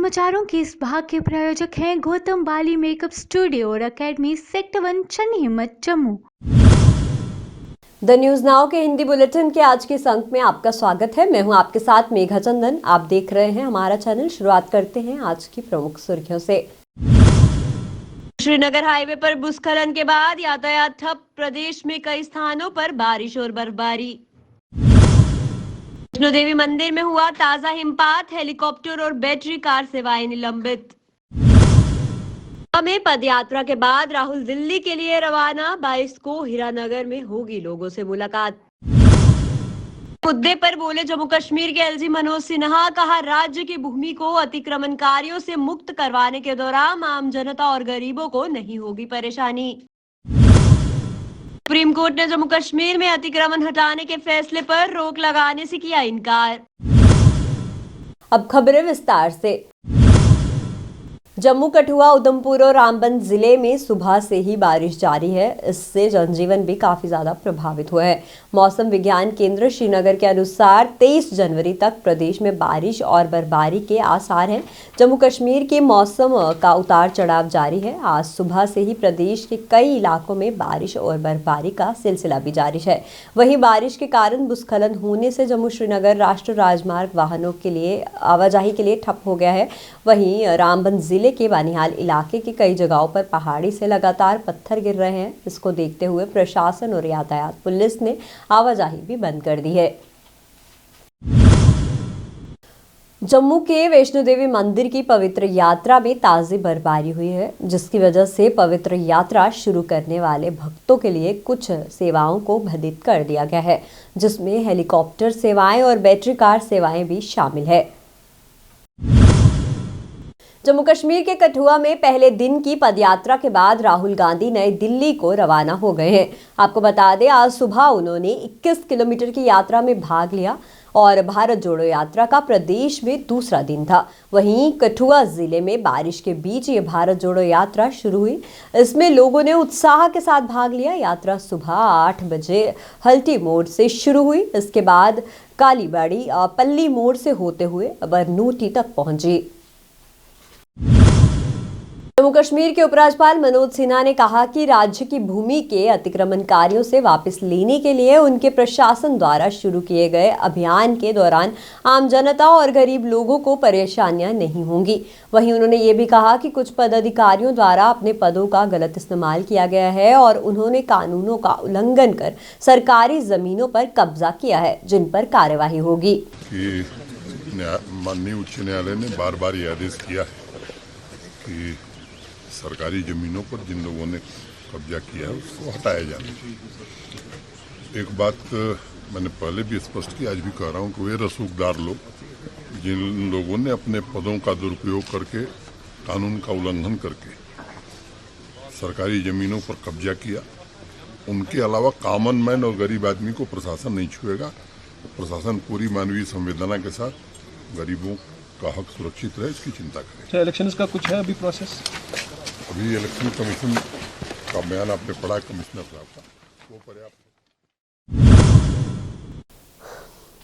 समाचारों के इस भाग के प्रायोजक हैं गौतम बाली मेकअप स्टूडियो और एकेडमी सेक्टर 1 चन्नी हिम्मत जम्मू। द न्यूज नाउ के हिंदी बुलेटिन के आज के इस अंक में आपका स्वागत है। मैं हूं आपके साथ मेघा चंदन। आप देख रहे हैं हमारा चैनल। शुरुआत करते हैं आज की प्रमुख सुर्खियों से। श्रीनगर हाईवे पर भूस्खलन के बाद यातायात ठप। प्रदेश में कई स्थानों पर बारिश और बर्फबारी। वैष्णो देवी मंदिर में हुआ ताजा हिमपात। हेलीकॉप्टर और बैटरी कार सेवाएं निलंबित। में पद यात्रा के बाद राहुल दिल्ली के लिए रवाना। 22 को हीरानगर में होगी लोगों से मुलाकात। मुद्दे पर बोले जम्मू कश्मीर के एलजी मनोज सिन्हा। कहा राज्य की भूमि को अतिक्रमणकारियों से मुक्त करवाने के दौरान आम जनता और गरीबों को नहीं होगी परेशानी। सुप्रीम कोर्ट ने जम्मू कश्मीर में अतिक्रमण हटाने के फैसले पर रोक लगाने से किया इनकार। अब खबरें विस्तार से। जम्मू, कठुआ, उधमपुर और रामबन जिले में सुबह से ही बारिश जारी है। इससे जनजीवन भी काफी ज्यादा प्रभावित हुआ है। मौसम विज्ञान केंद्र श्रीनगर के अनुसार 23 जनवरी तक प्रदेश में बारिश और बर्फबारी के आसार हैं। जम्मू कश्मीर के मौसम का उतार चढ़ाव जारी है। आज सुबह से ही प्रदेश के कई इलाकों में बारिश और बर्फबारी का सिलसिला भी जारी है। वहीं बारिश के कारण भूस्खलन होने से जम्मू श्रीनगर राष्ट्रीय राजमार्ग वाहनों के लिए आवाजाही के लिए ठप हो गया है। वहीं रामबन जिले के बानिहाल इलाके की कई जगहों पर पहाड़ी से लगातार पत्थर गिर रहे हैं। इसको देखते हुए प्रशासन और यातायात पुलिस ने आवाजाही भी बंद कर दी है। जम्मू के वैष्णो देवी मंदिर की पवित्र यात्रा में ताजी बर्फबारी हुई है, जिसकी वजह से पवित्र यात्रा शुरू करने वाले भक्तों के लिए कुछ सेवाओं को बाधित कर दिया गया है, जिसमें हेलीकॉप्टर सेवाएं और बैटरी कार सेवाएं भी शामिल है। जम्मू कश्मीर के कठुआ में पहले दिन की पदयात्रा के बाद राहुल गांधी नई दिल्ली को रवाना हो गए हैं। आपको बता दें, आज सुबह उन्होंने 21 किलोमीटर की यात्रा में भाग लिया और भारत जोड़ो यात्रा का प्रदेश में दूसरा दिन था। वहीं कठुआ जिले में बारिश के बीच ये भारत जोड़ो यात्रा शुरू हुई। इसमें लोगों ने उत्साह के साथ भाग लिया। यात्रा सुबह 8 बजे हल्टी मोड़ से शुरू हुई। इसके बाद कालीबाड़ी पल्ली मोड़ से होते हुए बरनूटी तक पहुंची। जम्मू कश्मीर के उपराज्यपाल मनोज सिन्हा ने कहा कि राज्य की भूमि के अतिक्रमणकारियों से वापस लेने के लिए उनके प्रशासन द्वारा शुरू किए गए अभियान के दौरान आम जनता और गरीब लोगों को परेशानियां नहीं होंगी। वहीं उन्होंने ये भी कहा कि कुछ पदाधिकारियों द्वारा अपने पदों का गलत इस्तेमाल किया गया है और उन्होंने कानूनों का उल्लंघन कर सरकारी जमीनों पर कब्जा किया है, जिन पर कार्यवाही होगी। माननीय उच्च न्यायालय ने बार बार यह आदेश किया है कि सरकारी जमीनों पर जिन लोगों ने कब्जा किया है उसको हटाया जाए। एक बात मैंने पहले भी स्पष्ट की, आज भी कह रहा हूँ कि वे रसूखदार लोग जिन लोगों ने अपने पदों का दुरुपयोग करके कानून का उल्लंघन करके सरकारी जमीनों पर कब्जा किया, उनके अलावा कॉमन मैन और गरीब आदमी को प्रशासन नहीं छुएगा। प्रशासन पूरी मानवीय संवेदना के साथ गरीबों का हक सुरक्षित रहे, इसकी चिंता करें। इलेक्शन का कुछ है अभी प्रोसेस? अभी इलेक्शन कमीशन का बयान आपने पढ़ा कमिश्नर साहब का, वो पर्याप्त।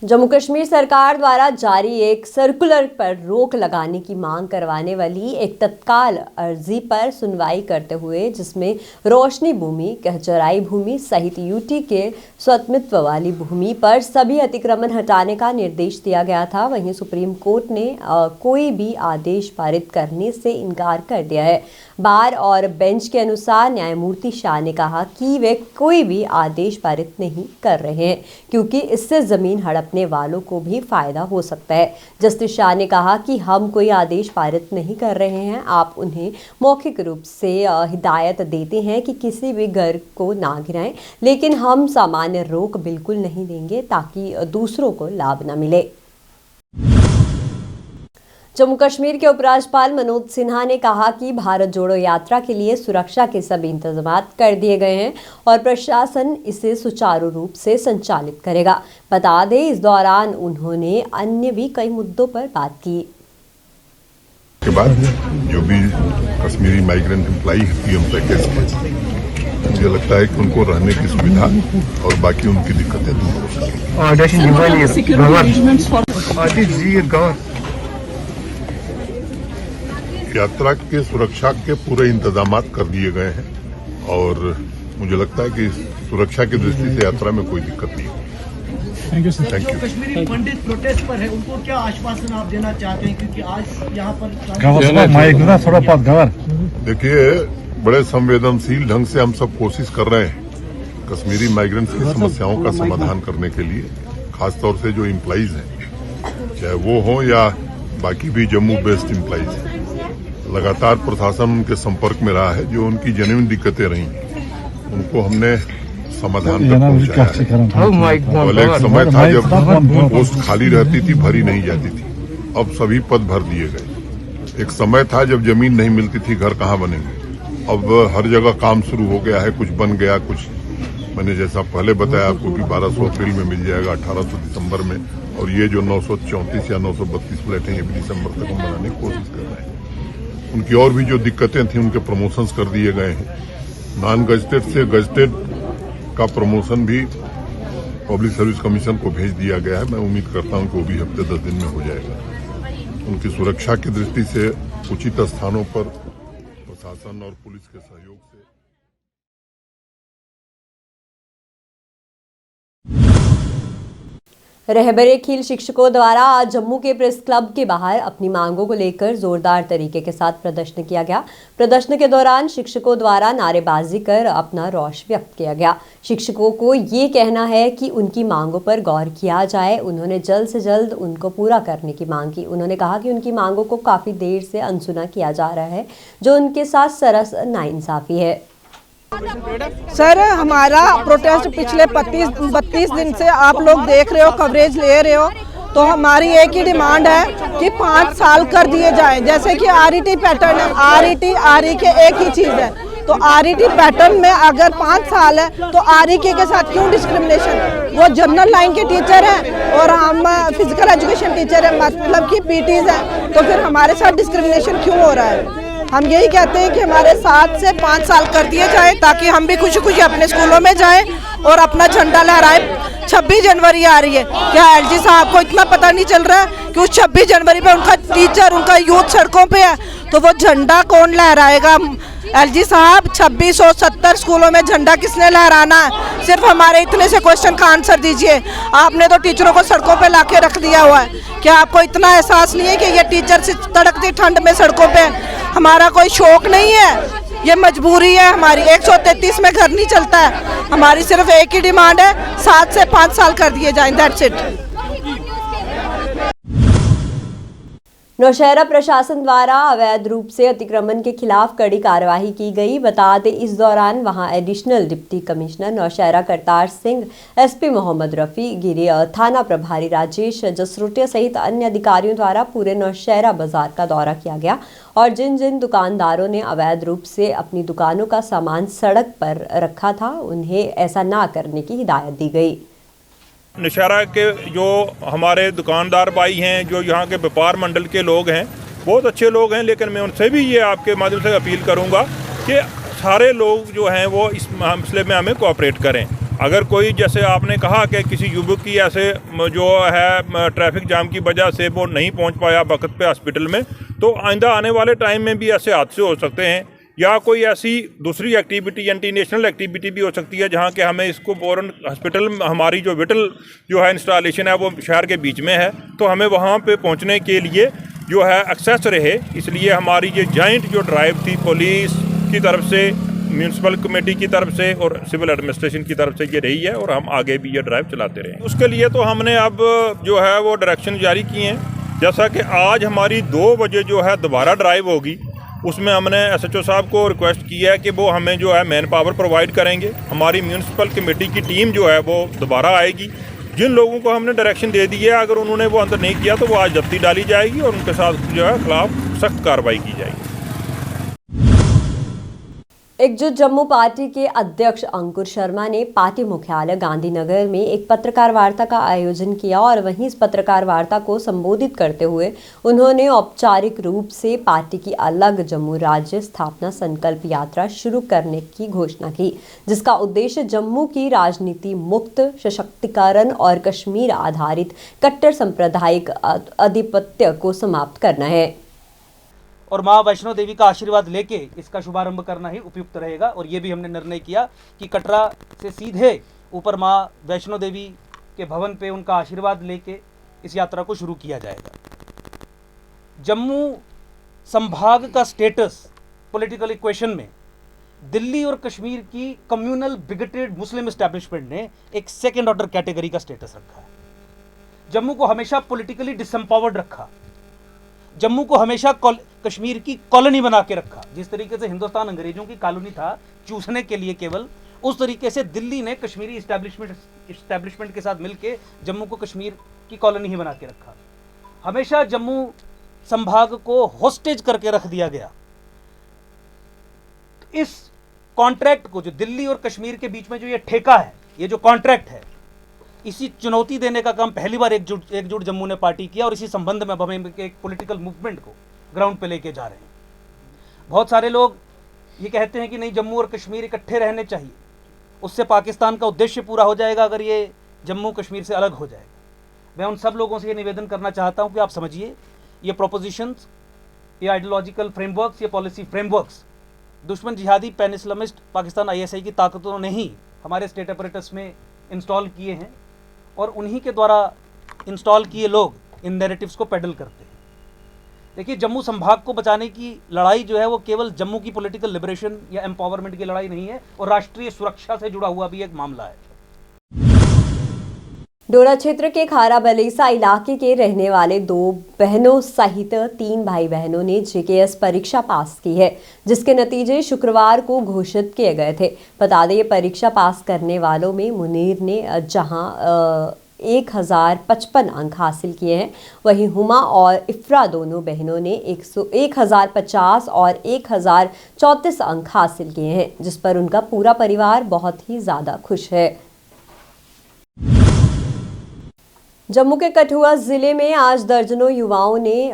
जम्मू कश्मीर सरकार द्वारा जारी एक सर्कुलर पर रोक लगाने की मांग करवाने वाली एक तत्काल अर्जी पर सुनवाई करते हुए, जिसमें रोशनी भूमि, कहचराई भूमि सहित यूटी के स्वामित्व वाली भूमि पर सभी अतिक्रमण हटाने का निर्देश दिया गया था, वहीं सुप्रीम कोर्ट ने कोई भी आदेश पारित करने से इनकार कर दिया है। बार और बेंच के अनुसार न्यायमूर्ति शाह ने कहा कि वे कोई भी आदेश पारित नहीं कर रहे हैं, क्योंकि इससे जमीन हड़पने वालों को भी फायदा हो सकता है। जस्टिस शाह ने कहा कि हम कोई आदेश पारित नहीं कर रहे हैं, आप उन्हें मौखिक रूप से हिदायत देते हैं कि किसी भी घर को ना गिराएं, लेकिन हम सामान्य रोक बिल्कुल नहीं देंगे ताकि दूसरों को लाभ न मिले। जम्मू कश्मीर के उपराज्यपाल मनोज सिन्हा ने कहा कि भारत जोड़ो यात्रा के लिए सुरक्षा के सभी इंतजाम कर दिए गए हैं और प्रशासन इसे सुचारू रूप से संचालित करेगा। बता दें, इस दौरान उन्होंने अन्य भी कई मुद्दों पर बात की। के बाद जो भी कश्मीरी माइग्रेंट एम्प्लॉई है पीएम पैकेज के, मुझे लगता है कि उनको रहने की सुविधा और बाकी उनकी दिक्कतें दूर हो। यात्रा के सुरक्षा के पूरे इंतजाम कर दिए गए हैं और मुझे लगता है कि सुरक्षा की दृष्टि से यात्रा में कोई दिक्कत नहीं है। Thank you sir. Thank you. Kashmiri Pandit protest पर है, उनको क्या आश्वासन आप देना चाहते हैं, क्योंकि आज यहाँ पर माइक थोड़ा पास गवर। देखिए, बड़े संवेदनशील ढंग से हम सब कोशिश कर रहे हैं कश्मीरी माइग्रेंट्स की समस्याओं का समाधान करने के लिए, खासतौर से जो एम्प्लॉइज हैं, चाहे वो हों या बाकी भी जम्मू बेस्ड एम्प्लॉइज हैं। लगातार प्रशासन उनके संपर्क में रहा है। जो उनकी जेन्युइन दिक्कतें रहीं उनको हमने समाधान तक पहुंचाया है। पहले एक समय था जब पोस्ट खाली रहती थी, भरी नहीं जाती थी, अब सभी पद भर दिए गए। एक समय था जब जमीन नहीं मिलती थी, घर कहाँ बनेंगे, अब हर जगह काम शुरू हो गया है, कुछ बन गया, कुछ मैंने जैसा पहले बताया आपको कि 1200 अप्रैल में मिल जाएगा, 1800 दिसंबर में, और ये जो 934 या 932 फ्लैट हैं ये भी दिसंबर तक हम बनाने की कोशिश कर रहे हैं। उनकी और भी जो दिक्कतें थी उनके प्रमोशंस कर दिए गए हैं। नॉन गजटेड से गजटेड का प्रमोशन भी पब्लिक सर्विस कमीशन को भेज दिया गया है। मैं उम्मीद करता हूं कि वो भी हफ्ते 10 दिन में हो जाएगा। उनकी सुरक्षा की दृष्टि से उचित स्थानों पर प्रशासन और पुलिस के सहयोग से रहबरे खील शिक्षकों द्वारा आज जम्मू के प्रेस क्लब के बाहर अपनी मांगों को लेकर जोरदार तरीके के साथ प्रदर्शन किया गया। प्रदर्शन के दौरान शिक्षकों द्वारा नारेबाजी कर अपना रोष व्यक्त किया गया। शिक्षकों को ये कहना है कि उनकी मांगों पर गौर किया जाए। उन्होंने जल्द से जल्द उनको पूरा करने की मांग की। उन्होंने कहा कि उनकी मांगों को काफ़ी देर से अनसुना किया जा रहा है, जो उनके साथ सरासर नाइंसाफ़ी है। सर, हमारा प्रोटेस्ट पिछले 32 दिन से आप लोग देख रहे हो, कवरेज ले रहे हो, तो हमारी एक ही डिमांड है कि 5 साल कर दिए जाएं। जैसे कि आरईटी पैटर्न है, आरईटी आरईके एक ही चीज़ है, तो आरईटी पैटर्न में अगर 5 साल है तो आरईके के साथ क्यों डिस्क्रिमिनेशन? वो जनरल लाइन के टीचर हैं और हम फिजिकल एजुकेशन टीचर हैं, मतलब कि पीटीज हैं, तो फिर हमारे साथ डिस्क्रिमिनेशन क्यों हो रहा है? हम यही कहते हैं कि हमारे 7 से 5 साल कर दिए जाए ताकि हम भी खुशी खुशी अपने स्कूलों में जाएं और अपना झंडा लहराएं। 26 जनवरी आ रही है, क्या एलजी साहब को इतना पता नहीं चल रहा है कि उस 26 जनवरी पे उनका टीचर, उनका यूथ सड़कों पे है, तो वो झंडा कौन लहराएगा? एलजी साहब, 2670 स्कूलों में झंडा किसने लहराना है? सिर्फ हमारे इतने से क्वेश्चन का आंसर दीजिए। आपने तो टीचरों को सड़कों पे लाके रख दिया हुआ है। क्या आपको इतना एहसास नहीं है कि ये टीचर से तड़कती ठंड में सड़कों पे? हमारा कोई शौक नहीं है, ये मजबूरी है हमारी। 133 में घर नहीं चलता है। हमारी सिर्फ एक ही डिमांड है, 7 से 5 साल कर दिए जाएं, दैट्स इट। नौशहरा प्रशासन द्वारा अवैध रूप से अतिक्रमण के खिलाफ कड़ी कार्रवाई की गई। बता दें, इस दौरान वहां additional deputy commissioner Nowshera Kartar Singh, SP Mohammad Rafi Giri, थाना प्रभारी राजेश जसरोटिया सहित अन्य अधिकारियों द्वारा पूरे नौशहरा बाजार का दौरा किया गया और जिन जिन दुकानदारों ने अवैध रूप से अपनी दुकानों का सामान सड़क पर रखा था, उन्हें ऐसा ना करने की हिदायत दी गई। नौशहरा के जो हमारे दुकानदार भाई हैं, जो यहाँ के व्यापार मंडल के लोग हैं, बहुत अच्छे लोग हैं, लेकिन मैं उनसे भी ये आपके माध्यम से अपील करूँगा कि सारे लोग जो हैं वो इस मसले में हमें कोऑपरेट करें। अगर कोई, जैसे आपने कहा कि किसी युवक की ऐसे जो है ट्रैफिक जाम की वजह से वो नहीं पहुँच पाया वक्त पे हॉस्पिटल में, तो आइंदा आने वाले टाइम में भी ऐसे हादसे हो सकते हैं, या कोई ऐसी दूसरी एक्टिविटी, एंटी नेशनल एक्टिविटी भी हो सकती है जहां के हमें इसको फ़ौरन हॉस्पिटल, हमारी जो विटल जो है इंस्टॉलेशन है वो शहर के बीच में है, तो हमें वहां पे पहुंचने के लिए जो है एक्सेस रहे। इसलिए हमारी ये जॉइंट जो ड्राइव थी पुलिस की तरफ से, म्यूनसिपल कमेटी की तरफ से और सिविल एडमिनिस्ट्रेशन की तरफ से ये रही है, और हम आगे भी ये ड्राइव चलाते रहे। उसके लिए तो हमने अब जो है वो डायरेक्शन जारी किए हैं। जैसा कि आज हमारी 2 बजे जो है दोबारा ड्राइव होगी, उसमें हमने एसएचओ साहब को रिक्वेस्ट की है कि वो हमें जो है मैन पावर प्रोवाइड करेंगे। हमारी म्यूनसिपल कमेटी की टीम जो है वो दोबारा आएगी। जिन लोगों को हमने डायरेक्शन दे दी है, अगर उन्होंने वो अंदर नहीं किया तो वो आज जब्ती डाली जाएगी और उनके साथ जो है खिलाफ सख्त कार्रवाई की जाएगी। एकजुट जम्मू पार्टी के अध्यक्ष अंकुर शर्मा ने पार्टी मुख्यालय गांधीनगर में एक पत्रकार वार्ता का आयोजन किया और वहीं इस पत्रकार वार्ता को संबोधित करते हुए उन्होंने औपचारिक रूप से पार्टी की अलग जम्मू राज्य स्थापना संकल्प यात्रा शुरू करने की घोषणा की, जिसका उद्देश्य जम्मू की राजनीति मुक्त सशक्तिकरण और कश्मीर आधारित कट्टर सांप्रदायिक आधिपत्य को समाप्त करना है। और माँ वैष्णो देवी का आशीर्वाद लेके इसका शुभारंभ करना ही उपयुक्त रहेगा। और ये भी हमने निर्णय किया कि कटरा से सीधे ऊपर माँ वैष्णो देवी के भवन पे उनका आशीर्वाद लेके इस यात्रा को शुरू किया जाएगा। जम्मू संभाग का स्टेटस पॉलिटिकल इक्वेशन में दिल्ली और कश्मीर की कम्युनल बिगटेड मुस्लिम एस्टैब्लिशमेंट ने एक सेकेंड ऑर्डर कैटेगरी का स्टेटस रखा है। जम्मू को हमेशा पॉलिटिकली डिसएम्पावर्ड रखा, जम्मू को हमेशा कश्मीर की कॉलोनी बना के रखा। जिस तरीके से हिंदुस्तान अंग्रेजों की कॉलोनी था चूसने के लिए केवल, उस तरीके से दिल्ली ने कश्मीरी इस्टेब्लिशमेंट के साथ मिलके जम्मू को कश्मीर की कॉलोनी ही बना के रखा। हमेशा जम्मू संभाग को होस्टेज करके रख दिया गया। इस कॉन्ट्रैक्ट को, जो दिल्ली और कश्मीर के बीच में जो ये ठेका है, ये जो कॉन्ट्रैक्ट है, इसी चुनौती देने का काम पहली बार एकजुट जम्मू ने पार्टी किया और इसी संबंध में अब हम एक पॉलिटिकल मूवमेंट को ग्राउंड पे लेके जा रहे हैं। बहुत सारे लोग ये कहते हैं कि नहीं, जम्मू और कश्मीर इकट्ठे रहने चाहिए, उससे पाकिस्तान का उद्देश्य पूरा हो जाएगा अगर ये जम्मू कश्मीर से अलग हो जाएगा। मैं उन सब लोगों से ये निवेदन करना चाहता हूँ कि आप समझिए, ये प्रोपोजिशंस, ये आइडियोलॉजिकल फ्रेमवर्क्स, ये पॉलिसी फ्रेमवर्क्स दुश्मन जिहादी पैन इस्लामिस्ट पाकिस्तान ISI की ताकतों ने ही हमारे स्टेट अपरेटस में इंस्टॉल किए हैं और उन्हीं के द्वारा इंस्टॉल किए लोग इन नैरेटिव्स को पेडल करते हैं। देखिए, जम्मू संभाग को बचाने की लड़ाई जो है वो केवल जम्मू की पॉलिटिकल लिबरेशन या एम्पावरमेंट की लड़ाई नहीं है, और राष्ट्रीय सुरक्षा से जुड़ा हुआ भी एक मामला है। डोडा क्षेत्र के खारा बलेसा इलाके के रहने वाले 2 बहनों सहित 3 भाई बहनों ने JKS परीक्षा पास की है, जिसके नतीजे शुक्रवार को घोषित किए गए थे। बता दें, ये परीक्षा पास करने वालों में मुनीर ने जहां 1055 अंक हासिल किए हैं, वहीं हुमा और इफ्रा दोनों बहनों ने 1050 और 1034 अंक हासिल किए हैं, जिस पर उनका पूरा परिवार बहुत ही ज़्यादा खुश है। जम्मू के कठुआ जिले में आज दर्जनों युवाओं ने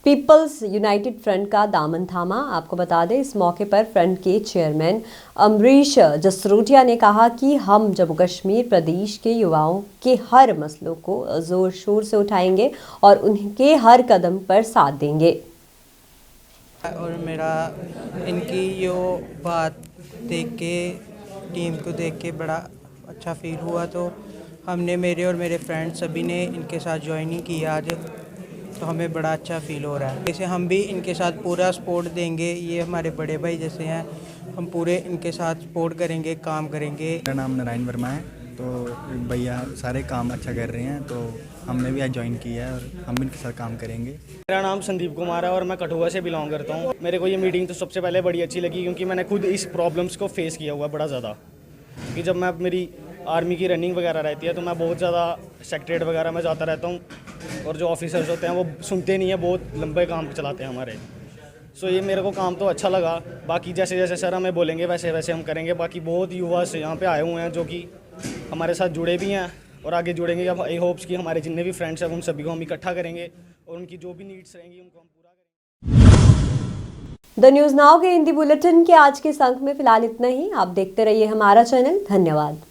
पीपल्स यूनाइटेड फ्रंट का दामन थामा। आपको बता दें, इस मौके पर फ्रंट के चेयरमैन अमरीश जसरोटिया ने कहा कि हम जम्मू कश्मीर प्रदेश के युवाओं के हर मसलों को जोर शोर से उठाएंगे और उनके हर कदम पर साथ देंगे। और मेरा इनकी जो बात देख के, टीम को देख के बड़ा अच्छा फील हुआ, तो हमने, मेरे और मेरे फ्रेंड्स सभी ने इनके साथ ज्वाइनिंग की आज, तो हमें बड़ा अच्छा फील हो रहा है। जैसे हम भी इनके साथ पूरा सपोर्ट देंगे, ये हमारे बड़े भाई जैसे हैं, हम पूरे इनके साथ सपोर्ट करेंगे, काम करेंगे। मेरा नाम नारायण वर्मा है, तो भैया सारे काम अच्छा कर रहे हैं, तो हमने भी आज ज्वाइन किया है और हम भी इनके साथ काम करेंगे। मेरा नाम संदीप कुमार है और मैं कठुआ से बिलोंग करता हूँ। मेरे को ये मीटिंग तो सबसे पहले बड़ी अच्छी लगी, क्योंकि मैंने खुद इस प्रॉब्लम्स को फेस किया हुआ बड़ा ज़्यादा। कि जब मैं मेरी आर्मी की रनिंग वगैरह रहती है तो मैं बहुत ज़्यादा सेक्रेटरीट वगैरह में जाता रहता हूँ, और जो ऑफिसर्स होते हैं वो सुनते नहीं है, बहुत लंबे काम चलाते हैं हमारे। सो ये मेरे को काम तो अच्छा लगा। बाकी जैसे जैसे सर हमें बोलेंगे वैसे वैसे हम करेंगे। बाकी बहुत युवा से यहाँ पे आए हुए हैं जो कि हमारे साथ जुड़े भी हैं और आगे जुड़ेंगे। अब आई होप्स कि हमारे जितने भी फ्रेंड्स हैं उन सभी को हम इकट्ठा करेंगे और उनकी जो भी नीड्स रहेंगी उनको हम पूरा करेंगे। द न्यूज़ नाउ के हिंदी बुलेटिन के आज के इस अंक में फिलहाल इतना ही। आप देखते रहिए हमारा चैनल। धन्यवाद।